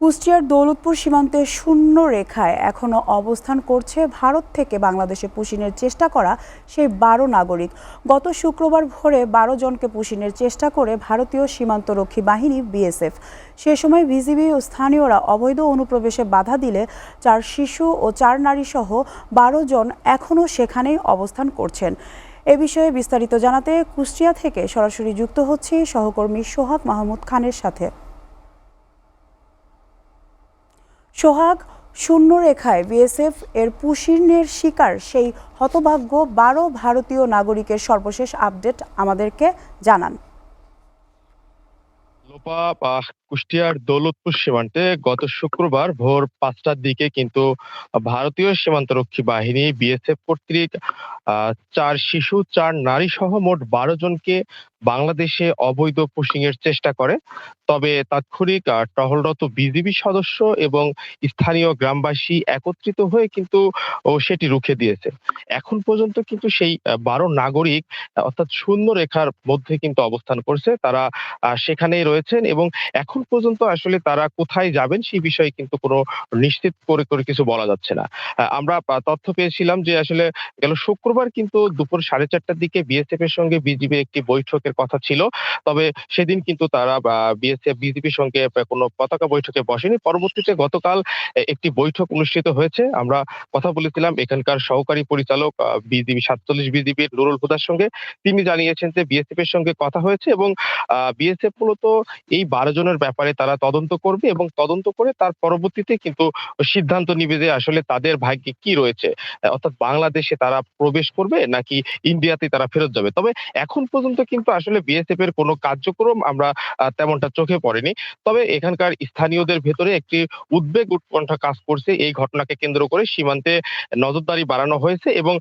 কুষ্টিয়ার দৌলতপুর সীমান্তে শূন্য রেখায় এখনও অবস্থান করছে ভারত থেকে বাংলাদেশে পুশিনের চেষ্টা করা সেই 12 নাগরিক। গত শুক্রবার ভোরে 12 জনকে পুশিনের চেষ্টা করে ভারতীয় সীমান্তরক্ষী বাহিনী বিএসএফ। সে সময় বিজিবি ও স্থানীয়রা অবৈধ অনুপ্রবেশে বাধা দিলে 4 শিশু ও 4 নারী সহ 12 জন এখনও সেখানেই অবস্থান করছেন। এ বিষয়ে বিস্তারিত জানাতে কুষ্টিয়া থেকে সরাসরি যুক্ত হচ্ছি সহকর্মী সোহাগ মাহমুদ খানের সাথে। সোহাগ, শূন্য রেখায় বিএসএফ এর পুশিনের শিকার সেই হতভাগ্য 12 ভারতীয় নাগরিকের সর্বশেষ আপডেট আমাদেরকে জানান। কুষ্টিয়ার দৌলতপুর সীমান্তে গত শুক্রবার ভোর 5টার দিকে কিন্তু ভারতীয় সীমান্তরক্ষী বাহিনী বিএসএফ কর্তৃক 4 শিশু 4 নারী সহ মোট 12 জনকে বাংলাদেশে অবৈধ পুশিং এর চেষ্টা করে। তবে তাৎক্ষণিক টহলরত বিজিবি সদস্য এবং স্থানীয় গ্রামবাসী একত্রিত হয়ে কিন্তু সেটি রুখে দিয়েছে। এখন পর্যন্ত কিন্তু সেই 12 নাগরিক অর্থাৎ শূন্য রেখার মধ্যে কিন্তু অবস্থান করছে। তারা সেখানেই রয়েছেন এবং এখন পর্যন্ত আসলে তারা কোথায় যাবেন সেই বিষয়ে কিন্তু কোনো নিশ্চিত করে কিছু বলা যাচ্ছে না। আমরা তথ্য পেয়েছিলাম যে আসলে গেল শুক্রবার কিন্তু দুপুর 4:30টার দিকে বিএসএফ এর সঙ্গে বিজিবির একটি বৈঠকের কথা ছিল। তবে সেদিন কিন্তু তারা বিএসএফ বিজিবির সঙ্গে কোনো পতাকা বৈঠকে বসেনি। পরবর্তীতে গতকাল একটি বৈঠক অনুষ্ঠিত হয়েছে। আমরা কথা বলেছিলাম এখানকার সহকারী পরিচালক বিজিবি ৪৭ বিজিবির নুরুল হুদার সঙ্গে। তিনি জানিয়েছেন যে বিএসএফ এর সঙ্গে কথা হয়েছে এবং বিএসএফ মূলত এই 12 জনের ব্যাপারে তারা তদন্ত করবে এবং তদন্ত করে তার পরবর্তীতে কিন্তু সিদ্ধান্ত নিবে যে আসলে তাদের ভাগ্যে কি রয়েছে। অর্থাৎ বাংলাদেশে তারা প্রবেশ করবে নাকি ইন্ডিয়াতে তারা ফেরত যাবে। তবে এখন পর্যন্ত কিন্তু আসলে বিএসএফ এর কোনো কার্যক্রম আমরা তেমনটা চোখে পড়েনি। তবে এখানকার স্থানীয়দের ভেতরে একটি উদ্বেগ উৎকণ্ঠা কাজ করছে এই ঘটনাকে কেন্দ্র করে সীমান্তে নজরদারি বাড়ানো হয়েছে এবং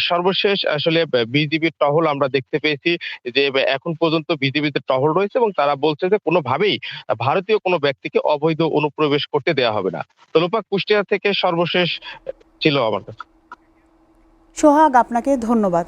সর্বশেষ আসলে বিজিবির টহল আমরা দেখতে পেয়েছি যে এখন পর্যন্ত বিজিবিতে টহল রয়েছে এবং তারা বলছে যে কোনোভাবেই ভারতীয় কোনো ব্যক্তিকে অবৈধ অনুপ্রবেশ করতে দেয়া হবে না। তো কুষ্টিয়া থেকে সর্বশেষ ছিল আমার কাছে। সোহাগ, আপনাকে ধন্যবাদ।